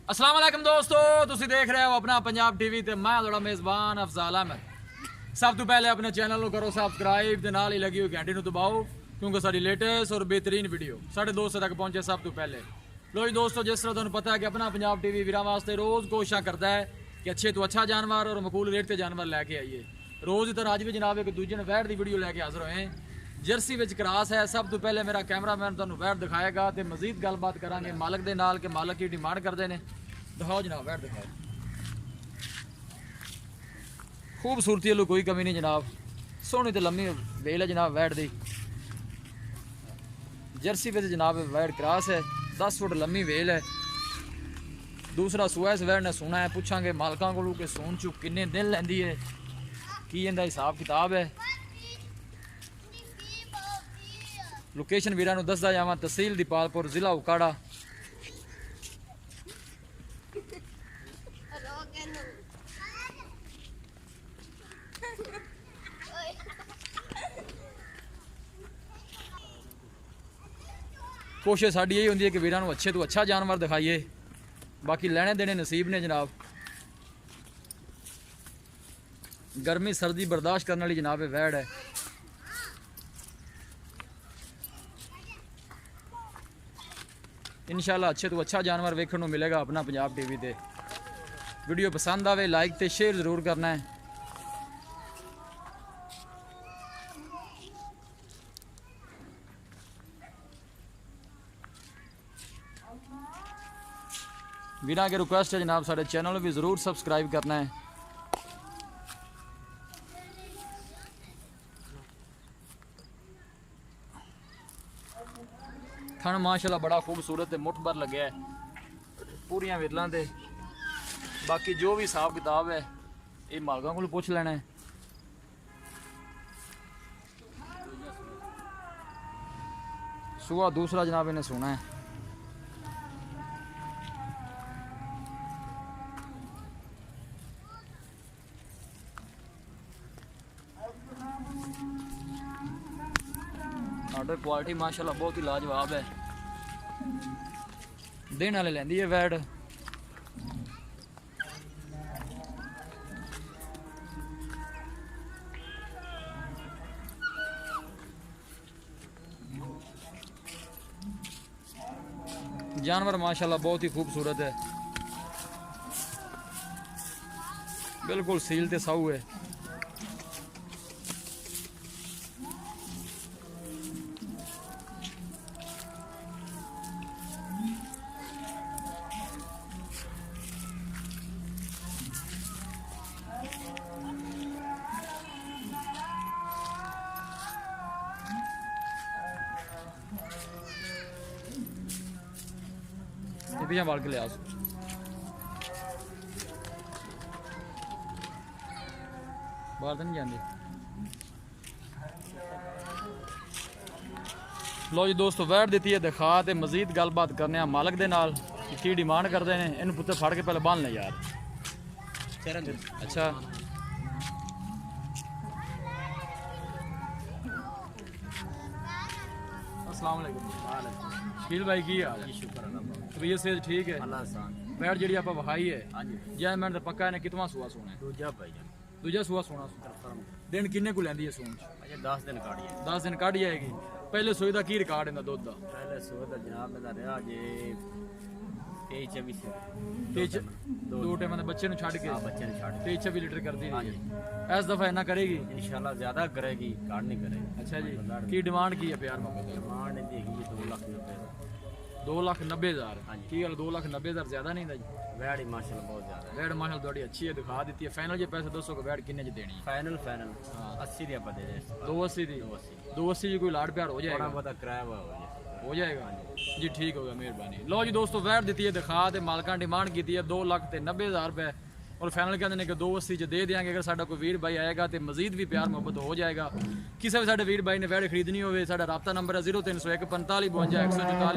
अस्सलाम वालेकुम दोस्तों, तुसी देख रहे हो अपना पंजाब टीवी ते मैं थोड़ा मेज़बान अफजाल अहमद। सब तो पहले अपने चैनल को करो सबसक्राइब ते नाल ही लगी हुई घंटी को दबाओ क्योंकि सारी लेटेस्ट और बेहतरीन वीडियो साढ़े दोस्तों तक पहुंचे सब तो पहले। लो जी दोस्तों, जिस तरह तुहानू पता है कि अपना पंजाब टीवी वीरां वास्ते रोज़ कोशिश करता है कि अच्छे तो अच्छा जानवर और मकबूल रेट से जानवर लैके आइए। रोज़ ही तरह अज भी जनाब एक दूजे ने वैट की वीडियो लैके हाजिर होए। जर्सी विच क्रॉस है। सब तो पहले मेरा कैमरामैन तुहानू वैट दिखाएगा तो मजीद गलबात करांगे मालक दे नाल कि मालक की डिमांड करते हैं। दिखाओ जनाब, वैट दिखाओ। खूबसूरती वालों कोई कमी नहीं जनाब, सोहनी तो लम्मी वेल है जनाब वैट दी। जर्सी विच जनाब वैट क्रॉस है, 10 फुट लम्मी वेल है। दूसरा सुआ इस वैट ने सोना है। पूछांगे मालकां कोलों कि सोन चू किन्ने दिन लैंदी है, की इहदा हिसाब किताब है। लोकेशन वीरां नूं दसदा जावां, तहसील दीपालपुर, जिला उकाड़ा। कोशिश साड़ी यही होंगी है कि वीरां नूं अच्छे तो अच्छा जानवर दिखाइए, बाकी लेने देने नसीब ने जनाब। गर्मी सर्दी बर्दाश्त करने वाली जनाब वैड़ है। इंशाल्लाह अच्छे तो अच्छा जानवर वेखने को मिलेगा अपना पंजाब टीवी ते। वीडियो पसंद आवे लाइक ते शेयर जरूर करना है। वीरां के रिक्वेस्ट है जनाब, सारे चैनल भी जरूर सब्सक्राइब करना है। थन माशाल्लाह बड़ा खूबसूरत है, मुठ भर लगे है पूरियां विरलां ते। बाकी जो भी हिसाब किताब है ये मालकां को पूछ लेना है। सुबह दूसरा जनाब इन्हें सोना है। ऑर्डर क्वालिटी माशाल्लाह बहुत ही लाजवाब है। दिन वाले लेंदी है वैट। जानवर माशाल्लाह बहुत ही खूबसूरत है, बिल्कुल सील ते साऊ है। पीछे बाल के ले आओ। बाहर तो नहीं जाती। लो जी दोस्तों, वैट दी है दिखा ते मजीद गलबात करने मालक दे नाल की डिमांड करते हैं। इन पुत्तर फड़ के पहले बांध ले यार। अच्छा अस्सलाम वालेकुम। शकील भाई की हाल है? तबीयत से ठीक है? वैट जी आप वहाई है जै मिनट पक्का ने कितवा सुआ सोना है? दूजा सुआ सोना। दिन किन्ने को लैंदी है सोन? 10 दिन काढ़ी है। 10 दिन काढ़ जाएगी। पहले सोई का की रिकॉर्ड है दुध का? पहले सोए तो जनाब मेरा रहा जे 23-24 दो टाइम बच्चे ने छड़ के बच्चे ने छाड़ 23-26 लीटर कर दी। इस दफा इतना करेगी इंशाल्लाह, ज्यादा करेगी, काट नहीं करेगी। अच्छा जी, की डिमांड की है प्यार मोहब्बत? डिमांड देखी 2,90,000। की गल 2,90,000 ज्यादा नहीं था जी? वैड़ी माशाल्लाह बहुत ज्यादा है। वैट माशाल्लाह थोड़ी अच्छी है, दिखा दी है। फाइनल जे पैसे दसो कि वैट किन्ने च देनी है? फाइनल हाँ 80 दी आप दे दे। 280 दी? 280 जी कोई लाड़ प्यार हो जाएगा? पता किराया हो जाएगा जी, ठीक होगा, मेहरबानी। लो जी दोस्तों, वैट दी है दिखा ते मालकां डिमांड की है 2,90,000 रुपए और फाइनल कहते हैं कि 280 च दे देंगे। अगर साडा कोई वीर भाई आएगा तो मजीद भी प्यार मोहब्बत हो जाएगा। किसी भी साडे वीर भाई ने वैट खरीदनी हो, साडा राब्ता नंबर है 0301 45 52 144।